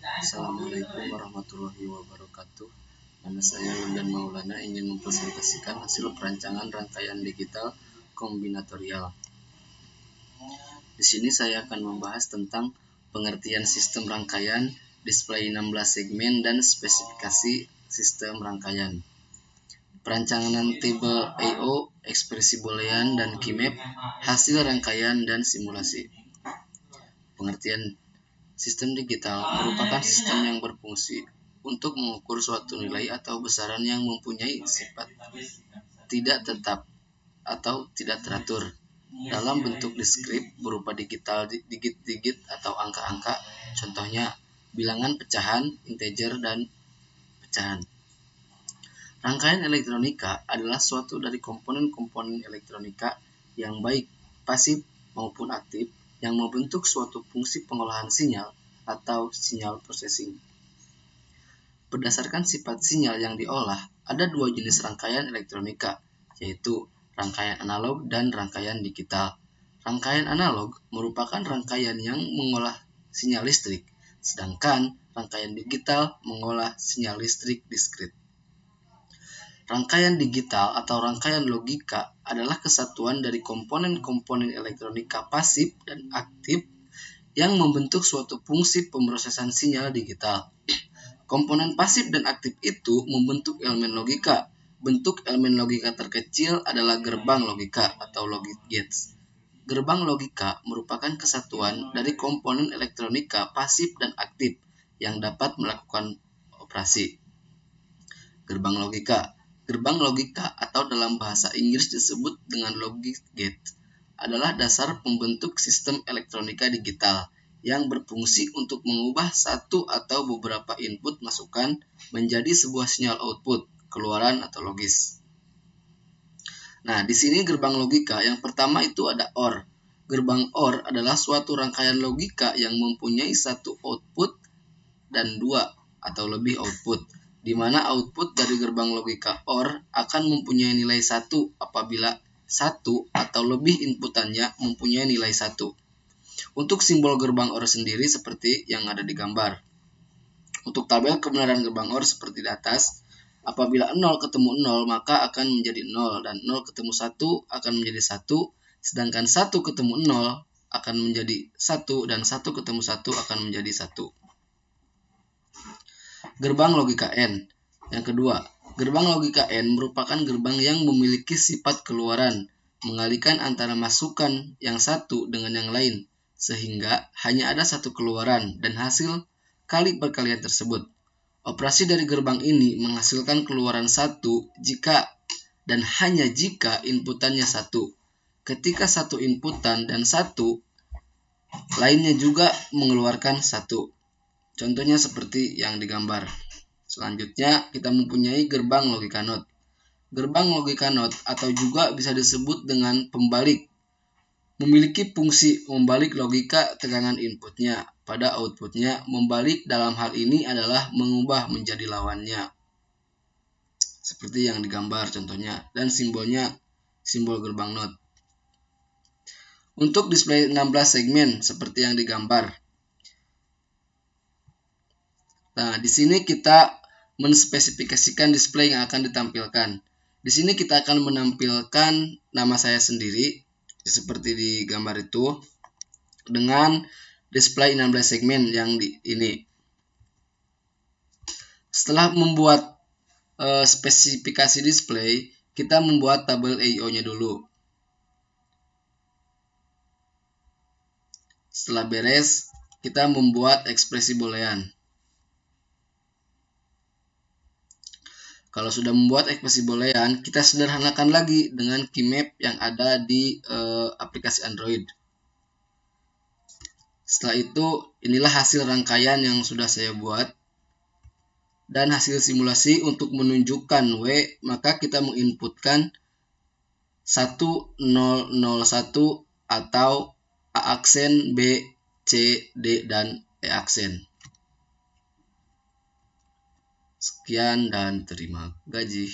Assalamualaikum warahmatullahi wabarakatuh. Nama saya Wildan Maulana, ingin mempresentasikan hasil perancangan rangkaian digital kombinatorial. Di sini saya akan membahas tentang pengertian sistem rangkaian, display 16 segmen, dan spesifikasi sistem rangkaian. Perancangan tipe I/O, ekspresi boolean, dan keymap, hasil rangkaian dan simulasi. Pengertian sistem digital merupakan sistem yang berfungsi untuk mengukur suatu nilai atau besaran yang mempunyai sifat tidak tetap atau tidak teratur dalam bentuk diskrit berupa digital digit-digit atau angka-angka, contohnya bilangan pecahan, integer, dan pecahan. Rangkaian elektronika adalah suatu dari komponen-komponen elektronika yang baik pasif maupun aktif yang membentuk suatu fungsi pengolahan sinyal atau sinyal processing. Berdasarkan sifat sinyal yang diolah, ada dua jenis rangkaian elektronika, yaitu rangkaian analog dan rangkaian digital. Rangkaian analog merupakan rangkaian yang mengolah sinyal listrik, sedangkan rangkaian digital mengolah sinyal listrik diskrit. Rangkaian digital atau rangkaian logika adalah kesatuan dari komponen-komponen elektronika pasif dan aktif yang membentuk suatu fungsi pemrosesan sinyal digital. Komponen pasif dan aktif itu membentuk elemen logika. Bentuk elemen logika terkecil adalah gerbang logika atau logic gates. Gerbang logika merupakan kesatuan dari komponen elektronika pasif dan aktif yang dapat melakukan operasi. Gerbang logika atau dalam bahasa Inggris disebut dengan logic gate adalah dasar pembentuk sistem elektronika digital yang berfungsi untuk mengubah satu atau beberapa input masukan menjadi sebuah sinyal output, keluaran atau logis. Nah, di sini gerbang logika yang pertama itu ada OR. Gerbang OR adalah suatu rangkaian logika yang mempunyai satu output dan dua atau lebih output, di mana output dari gerbang logika OR akan mempunyai nilai 1 apabila satu atau lebih inputannya mempunyai nilai 1. Untuk simbol gerbang OR sendiri seperti yang ada di gambar. Untuk tabel kebenaran gerbang OR seperti di atas, apabila 0 ketemu 0 maka akan menjadi 0 dan 0 ketemu 1 akan menjadi 1, sedangkan 1 ketemu 0 akan menjadi 1 dan 1 ketemu 1 akan menjadi 1. Gerbang logika N. Yang kedua, gerbang logika N merupakan gerbang yang memiliki sifat keluaran, mengalihkan antara masukan yang satu dengan yang lain, sehingga hanya ada satu keluaran dan hasil kali perkalian tersebut. Operasi dari gerbang ini menghasilkan keluaran satu jika dan hanya jika inputannya satu. Ketika satu inputan dan satu, lainnya juga mengeluarkan satu. Contohnya seperti yang digambar. Selanjutnya kita mempunyai gerbang logika NOT. Gerbang logika NOT atau juga bisa disebut dengan pembalik memiliki fungsi membalik logika tegangan inputnya pada outputnya. Membalik dalam hal ini adalah mengubah menjadi lawannya. Seperti yang digambar contohnya, dan simbolnya simbol gerbang NOT. Untuk display 16 segmen seperti yang digambar. Nah, di sini kita menspesifikasikan display yang akan ditampilkan. Di sini kita akan menampilkan nama saya sendiri seperti di gambar itu dengan display 16 segmen yang ini. Setelah membuat spesifikasi display, kita membuat tabel I/O-nya dulu. Setelah beres, kita membuat ekspresi boolean. Kalau sudah membuat ekspresi boolean, kita sederhanakan lagi dengan keymap yang ada di aplikasi Android. Setelah itu, inilah hasil rangkaian yang sudah saya buat. Dan hasil simulasi untuk menunjukkan W, maka kita menginputkan 1001 atau A aksen, B, C, D, dan E aksen. Sekian dan terima gaji.